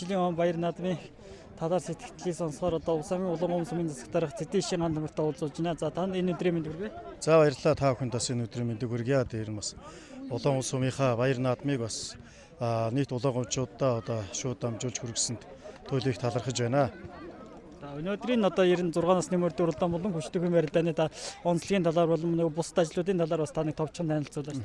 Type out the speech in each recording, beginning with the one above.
жилийн баяр наадмын талаар сэтгэлдлийг сонсохоор одоо Улаан улаан сумын засаг дарга Зэдээшин ганц нартай уулзж байна. За танд энэ өдрийн мэнд хүргэе. За баярлалаа та бүхэнд бас энэ өдрийн мэндийг хүргье. Тэр нь бас Улаан сумынхаа баяр наадмыг бас нийт улаангомчуудаа одоо шууд дамжуулж хүргэсэнд туйлыг талархаж байна. Өнөөдрийн одоо 96 насны мөрдийн уралдаан болон хүчтэй хөм барилдааны онцлогийн талаар болон бус ажлуудын талаар бас таныг товчхон танилцуулаач.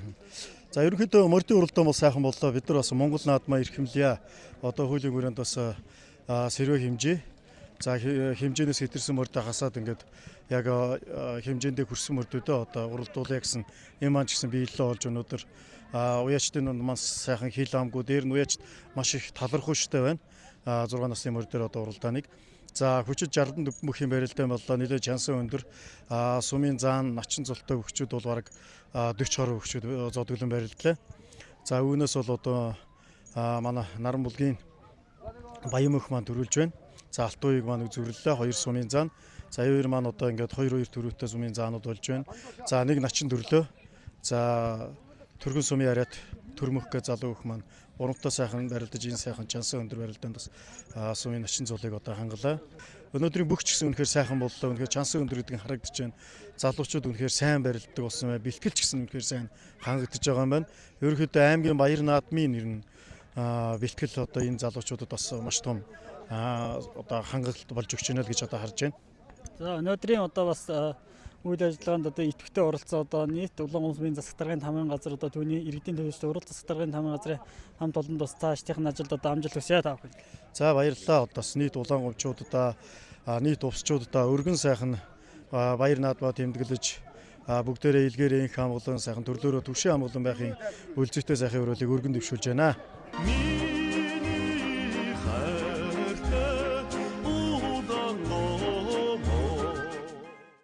За ерөнхийдөө мөрдийн уралдаан бол сайхан боллоо. Бид нар бас Монгол наадмаа эрхэмлэе. Одоо хуулийн хүрээнд бас сэрвэ хэмжээ. За хэмжээнээс хэтэрсэн мөрдөө хасаад ингээд яг хэмжээндээ хүрсэн мөрдөөдөө одоо уралдуулъя гэсэн юм маань ч гэсэн биелэлээ олж өнөөдөр уяачдын маань сайхан хил амгүй дээр нь уяачд маш их талархууштай байна. 6 насны мөрдөр одоо уралдааныг за хүчит 60 мөх юм барилдаан боллоо. Нэлээд чансан өндөр сумын заан начин золтой хөгчүүд бол бараг 40 хороо хөгчүүд зодглон барилдлаа. За үүнээс бол одоо манай Наран булгийн Баян мөх маань төрүүлж байна. За Алтууйг маань зөвлөлөө 2 сумын заан. За 2 маань одоо ингээд 2 төрөөтэй сумын заанууд болж байна. За нэг начин төрлөө. За Түргэн сумын ариат төрмөх гэ залуу хөх маань урамтай сайхан барилдаж энэ сайхан чансан өндөр барилдаанд бас сумын начин зулыг одоо хангалаа. Өнөөдрийн бүх ч гэсэн үнэхээр сайхан боллоо. Үнэхээр чансан өндөр гэдэг нь харагдаж байна. Залуучууд үнэхээр сайн барилддаг болсон бай. Бэлтгэл ч гэсэн үнэхээр сайн хангагдаж байгаа юм байна. Ерөнхийдөө аймгийн баяр наадмын нэр нь бэлтгэл одоо энэ залуучуудад бас маш том одоо хангалт болж өгч байна л гэж одоо харж байна. За өнөөдрийн одоо бас үйл ажиллагаанд одоо идэвхтэй оролцоо одоо нийт Улаан сумын засаг даргын тамгын газар одоо түүний иргэдийн төлөөсөө урал засаг даргын тамгын газрын хамт олонд бас цаашдын ажилд одоо амжилт хүсье та бүхэнд. За баярлалаа. Одоо нийт улаан гомчуудаа нийт увсчуудаа өргөн сайхан баяр наадмаа тэмдэглэж бүгдээрээ илгээрээ инх амглан сайхан төрлөөрөө төвшин амглан байхын үлзийтэй сайхан өрөөлийг өргөн дэвшүүлж байна.